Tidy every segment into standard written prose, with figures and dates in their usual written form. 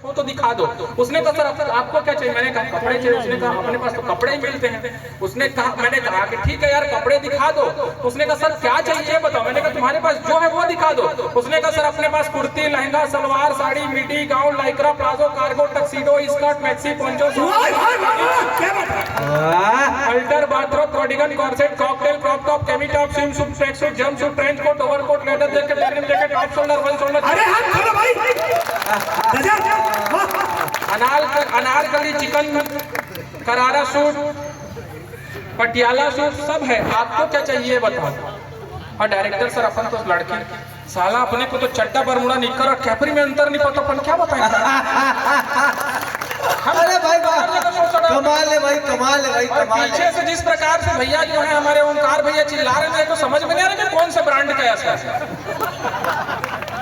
वो तो दिखा दो। उसने कहा सर आपको क्या चाहिए? मैंने कहा कपड़े चाहिए। उसने कहा अपने पास तो कपड़े ही मिलते हैं। उसने कहा, मैंने कहा कि ठीक है यार कपड़े दिखा दो। उसने कहा सर क्या चाहिए बताओ? मैंने कहा तुम्हारे पास जो है वो दिखा दो। उसने कहा सर अपने पास kurti, lehenga, salwar, sari, midi, gown, Lycra, palazzo, cargo, tuxedo, skirt, maxi, poncho, halter, bathrobe, cardigan, corset, cocktail, crop top, cami top, swimsuit, tracksuit, jumpsuit, trench coat, overcoat, leather jacket, denim jacket, off shoulder, one shoulder, अरे हाथ खोलो भाई। अनारकली, चिकन, करारा suit, Patiala suit सब है। आपको क्या चाहिए बताओ? और डायरेक्टर सर अपन तो लड़के साला अपने को तो चड्डा बरमुड़ा निक्कर और कैपरी में अंतर नहीं पता, अपन क्या बताएं? अरे भाई कमाल है भाई, कमाल है भाई, कमाल। पीछे से जिस प्रकार से भैया जो है हमारे ओंकार भैया चिल्ला रहे हैं तो समझ में नहीं आ रहा कि कौन सा ब्रांड का है।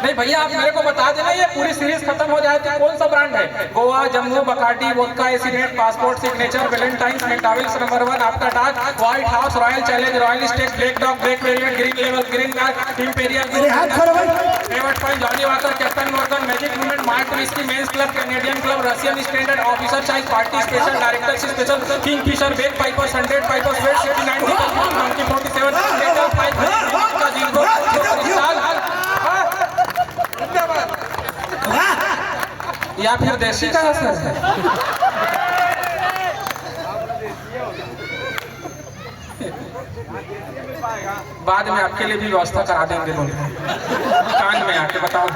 नहीं भैया आप मेरे को बता देना, ये पूरी सीरीज खत्म हो जाए तो कौन सा ब्रांड है? गोवा, जम्मू, बकाडी, वोडका, एसीनेट, passport, signature, valentines, McDowell's, number 1, आपका डाक, White House, royal challenge, royal stag, black dog, black variant, green level, green card, imperial, favourite point, Johnnie Walker, Captain Morgan, magic movement, mark whisky, men's club, Canadian club, Russian standard, officer size, party special, director special, Kingfisher, beck pipers, 100 pipers, vat 79 47 का जिनको या फिर देसी का असर है। बाद में आपके लिए भी व्यवस्था करा देंगे लोग, कान में आके बताओ।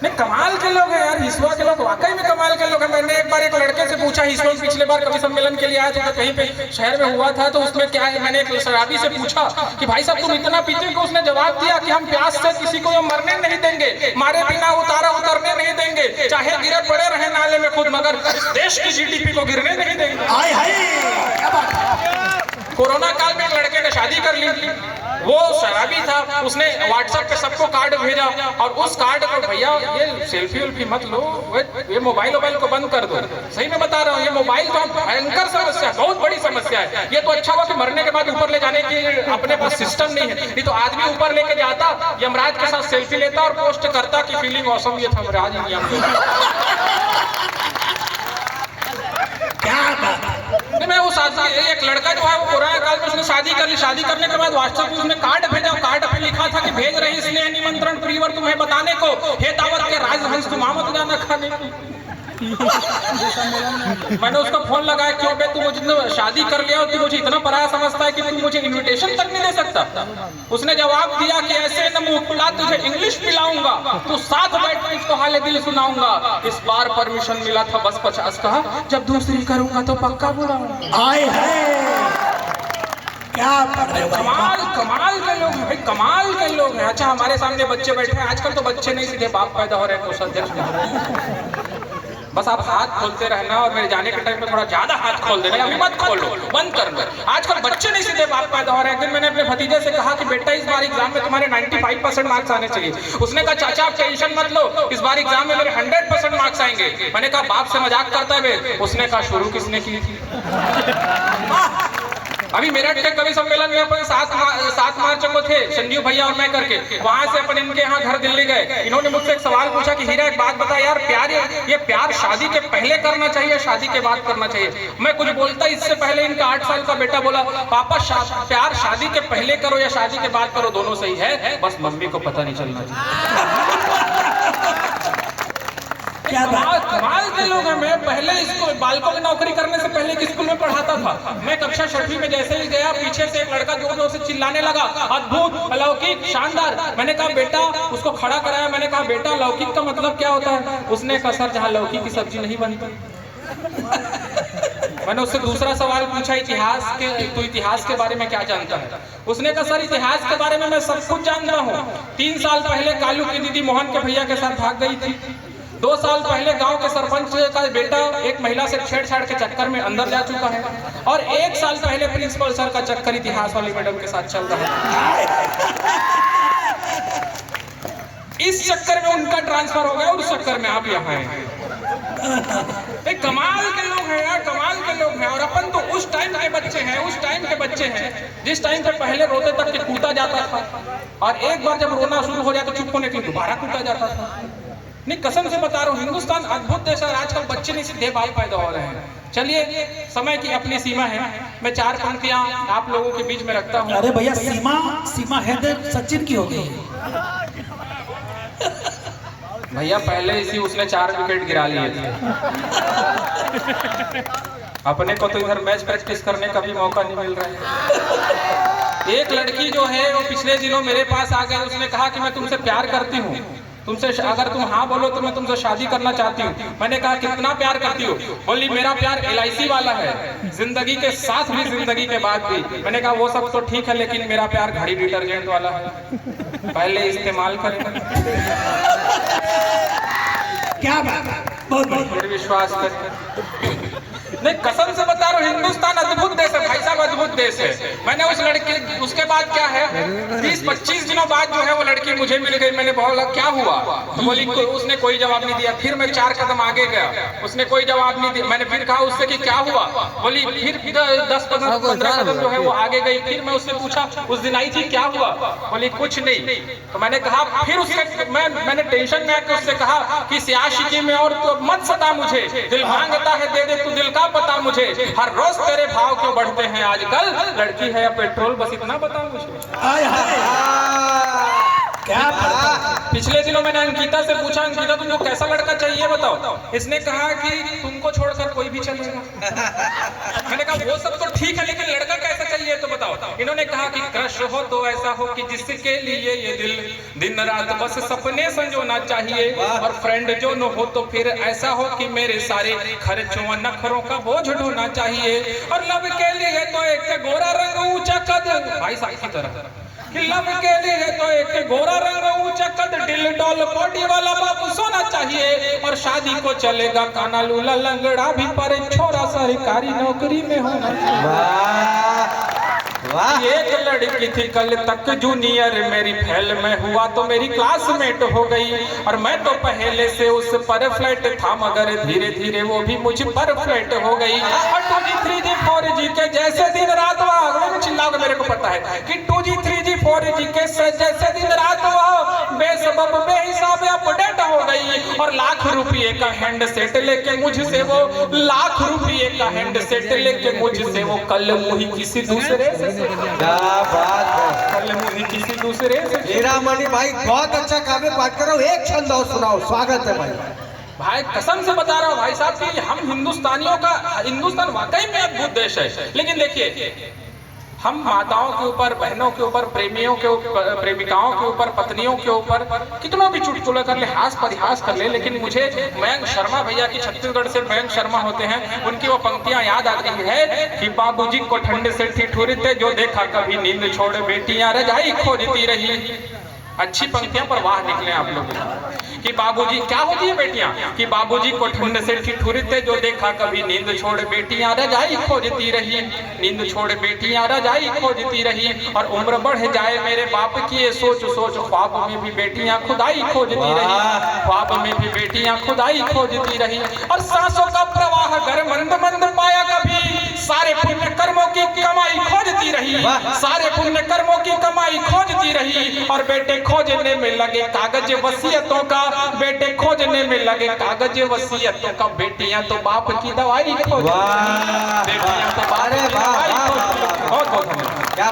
नहीं कमाल के लोग हैं यार, हिस्वा के लोग वाकई में कमाल के लोग हैं। मैंने एक बार एक लड़के से पूछा, हिस्वा पिछले बार कवि सम्मेलन के लिए आया था, कहीं पे शहर में हुआ था, तो उसमें क्या है, मैंने एक शराबी से पूछा कि भाई साहब तुम इतना पीते हो? उसने जवाब दिया कि हम प्यास से किसी को मरने नहीं देंगे, मारे बिना उतरने नहीं देंगे, चाहे गिरे पड़े रहे नाले में खुद, मगर देश की जीडीपी को गिरने नहीं देंगे। कोरोना काल में एक लड़के ने शादी कर ली, वो शराबी था, उसने व्हाट्सएप पे सबको कार्ड भेजा और उस कार्ड को भैया ये सेल्फी वेल्फी मत लो, ये मोबाइल को बंद कर दो। सही में बता रहा हूँ, ये मोबाइल तो भयंकर समस्या है, बहुत बड़ी समस्या है। ये तो अच्छा हुआ कि मरने के बाद ऊपर ले जाने की अपने पास सिस्टम नहीं है, नहीं तो आदमी ऊपर लेके जाता, यमराज के साथ सेल्फी लेता और पोस्ट करता कि फीलिंग ऑसम, ये था यमराज। मैं उस आदमी, एक लड़का जो है वो कोरोना काल में उसने शादी कर ली, शादी करने के बाद व्हाट्सएप पे उसने कार्ड भेजा, कार्ड पे लिखा था कि भेज रही इसलिए निमंत्रण प्रियवर तुम्हें बताने को, हे दावत के राजहंस तुम आमद जाना खाने को। मैंने उसको फोन लगाया, क्यों बे तू मुझे शादी कर लिया और तू मुझे इतना पराया समझता है कि तू मुझे इनविटेशन तक नहीं दे सकता? उसने जवाब दिया कि ऐसे न मुंह खुला तुझे इंग्लिश पिलाऊंगा, तू साथ बैठ के इसको हाले दिल सुनाऊंगा। इस बार परमिशन मिला था बस 50 का, जब दूसरी करूंगा तो पक्का बुलाऊंगा। आए क्या कमाल के लोग हैं भाई, कमाल के लोग हैं। अच्छा हमारे सामने बच्चे बैठे हैं, आजकल तो बच्चे नहीं सीधे बाप पैदा हो रहे हैं, तो अध्यक्ष बस आप हाथ खोलते रहना और मेरे जाने के टाइम पे थोड़ा ज्यादा हाथ खोल देना, अभी मत खोलो, बंद कर लो। आजकल बच्चे नहीं सीधे बाप पैदा हो रहे हैं। एक दिन मैंने अपने भतीजे से कहा कि बेटा इस बार एग्जाम में तुम्हारे 95% मार्क्स आने चाहिए। उसने कहा चाचा आप टेंशन मत लो, इस बार एग्जाम में मेरे 100% मार्क्स आएंगे। मैंने कहा बाप से मजाक करता है? उसने कहा शुरू किसने की थी? अभी मेरठ के कवि सम्मेलन में अपन 7 मार्च को थे, संजीव भैया और मैं करके, वहां से अपन इनके यहाँ घर दिल्ली गए। इन्होंने मुझसे एक सवाल पूछा कि हीरा एक बात बता यार, प्यार ये प्यार शादी के पहले करना चाहिए, शादी के बाद करना चाहिए? मैं कुछ बोलता, इससे पहले इनका 8 साल का बेटा बोला पापा प्यार शादी के पहले करो या शादी के बाद करो दोनों सही है, बस मम्मी को पता नहीं चलना चाहिए। कमाल के लोग हैं। मैं पहले इसको बालकों में नौकरी करने से पहले एक स्कूल में पढ़ाता था। मैं कक्षा 6वीं में जैसे ही गया, पीछे से एक लड़का जोर जोर से चिल्लाने लगा, अद्भुत, अलौकिक, शानदार। मैंने कहा बेटा, उसको खड़ा कराया, मैंने कहा बेटा लौकिक का मतलब क्या होता है? उसने कहा सर जहाँ लौकी की सब्जी नहीं बनती। मैंने उससे दूसरा सवाल पूछा, इतिहास के बारे में क्या जानता है? उसने कहा सर इतिहास के बारे में मैं सब कुछ जानता हूँ। 3 साल पहले कालू की दीदी मोहन के भैया के साथ भाग गई थी। 2 साल पहले गांव के सरपंच का बेटा एक महिला से छेड़छाड़ के चक्कर में अंदर जा चुका है, और 1 साल पहले प्रिंसिपल सर का चक्कर इतिहास वाली मैडम के साथ चल रहा है। इस चक्कर में उनका ट्रांसफर हो गया और उस चक्कर में आप यहाँ आए। कमाल के लोग हैं यार, कमाल के लोग हैं। और अपन तो उस टाइम के बच्चे हैं, उस टाइम के बच्चे हैं जिस टाइम पे पहले रोते तक के कूदा जाता था, और एक बार जब रोना शुरू हो जाए तो चुप होने के लिए दोबारा कूदा जाता था। नहीं कसम से बता रहा हूँ, हिंदुस्तान अद्भुत देश है। आजकल बच्चे नहीं सीधे भाई पैदा हो रहे हैं। चलिए, समय की अपनी सीमा है, मैं 4 पंक्तियां आप लोगों के बीच में रखता हूँ। अरे भैया सीमा है तो सचिन की हो गई है। भैया पहले इसी उसने 4 विकेट गिरा लिए थे। अपने को तो इधर मैच प्रैक्टिस करने का भी मौका नहीं मिल रहा है। एक लड़की जो है वो पिछले दिनों मेरे पास आ गई, उसने कहा कि मैं तुमसे प्यार करती हूँ, तुमसे अगर तुम हाँ बोलो तो मैं तुमसे शादी करना चाहती हूँ। मैंने कहा कितना प्यार करती हो? बोली मेरा प्यार LIC वाला है, जिंदगी के साथ भी जिंदगी के बाद भी। मैंने कहा वो सब तो ठीक है, लेकिन मेरा प्यार घड़ी डिटर्जेंट वाला है, पहले इस्तेमाल करें। क्या बात है, बहुत फिर विश्वास कर। नहीं कसम से बता रहा हूँ, हिंदुस्तान अद्भुत देश है भाई साहब, अद्भुत देश है। मैंने उस लड़के, उसके बाद क्या है 20-25 दिनों बाद जो है वो लड़की मुझे मिल गई। मैंने बोला क्या हुआ? तो बोली उसने कोई जवाब नहीं दिया। फिर मैं 4 कदम आगे गया, उसने कोई जवाब नहीं दिया। मैंने फिर कहा उससे कि क्या हुआ? बोली फिर 10-15 कदम जो है वो आगे गई। फिर मैं उससे पूछा उस दिन आई थी क्या हुआ? बोली कुछ नहीं। तो मैंने कहा फिर उससे मैंने टेंशन में आकर उससे कहा कि इस आशिकी में और तो मत सता मुझे, दिल मांगता है दे दे तू दिल का पता मुझे, हर रोज तेरे भाव क्यों बढ़ते हैं आजकल, लड़की है या पेट्रोल, बस इतना बता मुझे। आय हाय, क्या पिछले दिनों मैंने अंकिता से पूछा, अंकिता तुमको कैसा लड़का चाहिए बताओ? इसने कहा कि तुमको छोड़कर कोई भी चलेगा। मैंने कहा वो सब तो ठीक है, लेकिन लड़का कैसा चाहिए तो बताओ। इन्होंने कहा कि क्रश हो तो ऐसा हो कि जिसके लिए ये दिल दिन रात बस सपने संजोना चाहिए, और फ्रेंड जो न हो तो फिर ऐसा हो कि मेरे सारे खर्चों नखरों का बोझ ढोना चाहिए, और लब के लिए तो एक गोरा रंग ऊंचा कद, भाई साहब की तरह कि लब के लिए तो एक गोरा रंग ऊंचा कद, डिल डॉल बॉडी वाला बाबू सोना चाहिए, और शादी को चलेगा काना लूला लंगड़ा भी, पर छोरा सरकारी नौकरी में होना चाहिए। एक लड़की थी कल तक जूनियर मेरी, फेल में हुआ तो मेरी क्लासमेट हो गई, और मैं तो पहले से उस पर फ्लैट था, मगर धीरे धीरे वो भी मुझ पर फ्लैट हो गई। और 2G 3G 4G के जैसे दिन रात वो चिल्लाओगे, मेरे को पता है कि 2G 3G 4G के जैसे दिन रात वो बेसबब बेहिसाब अपडेट हो गई, और लाख रुपये का हैंड सेट लेके मुझसे वो, लाख रुपये का हैंड सेट लेके मुझसे वो कल मुही किसी दूसरे से। क्या बात है, कल मुही किसी दूसरे से। हीरामणि भाई बहुत अच्छा काव्य पाठ कर रहा हूँ, एक छंद और सुनाओ। स्वागत है भाई। भाई कसम से बता रहा हूँ भाई साहब कि हम हिंदुस्तानियों का, हिंदुस्तान वाकई में अद्भुत देश है। लेकिन देखिए, हम माताओं के ऊपर, बहनों के ऊपर, प्रेमियों के ऊपर, प्रेमिकाओं के ऊपर, पत्नियों के ऊपर कितना भी चुटकुला कर ले, हास परिहास कर ले, लेकिन मुझे मयंक शर्मा भैया की, छत्तीसगढ़ से मयंक शर्मा होते हैं, उनकी वो पंक्तियां याद आती है कि बाबूजी को ठंड से ठिठुरते जो देखा कभी नींद छोड़ बेटियां रजाई खोजती रही। अच्छी पंक्तियां पर वाह निकले आप लोग कि बाबूजी क्या होती है बेटियां, कि बाबूजी को ठंड से ठिठुरते जो देखा कभी नींद छोड़ बेटियां रजाई खोजती रही, नींद छोड़ बेटियां रजाई खोजती रही, और उम्र बढ़ जाए मेरे बाप की ये सोच सोच, ख्वाब में भी बेटियां खुदाई खोजती रही, ख्वाब में भी बेटियां खुदाई खोजती रही, और सांसों का प्रवाह घर मंद मंद पाया कभी, सारे पुण्य कर्मों की कमाई खोजती रही, सारे पुण्य कर्मों की कमाई खोजती रही, और बेटे खोजने में लगे कागज वसीयतों का, बेटे खोजने में लगे कागज वसीयतों का, बेटियां तो बाप की दवाई खोजती, बेटियां तो बाप की दवाई खोजती। बहुत बहुत क्या